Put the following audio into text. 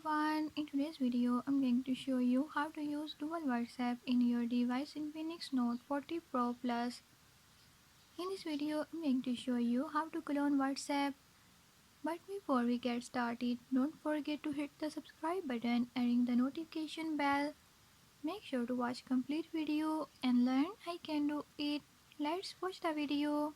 everyone, in today's video I'm going to show you how to use dual WhatsApp in your device Infinix Note 40 Pro Plus. In this video I'm going to show you how to clone WhatsApp. But before we get started, don't forget to hit the subscribe button and ring the notification bell. Make sure to watch complete video and learn I can do it. Let's watch the video.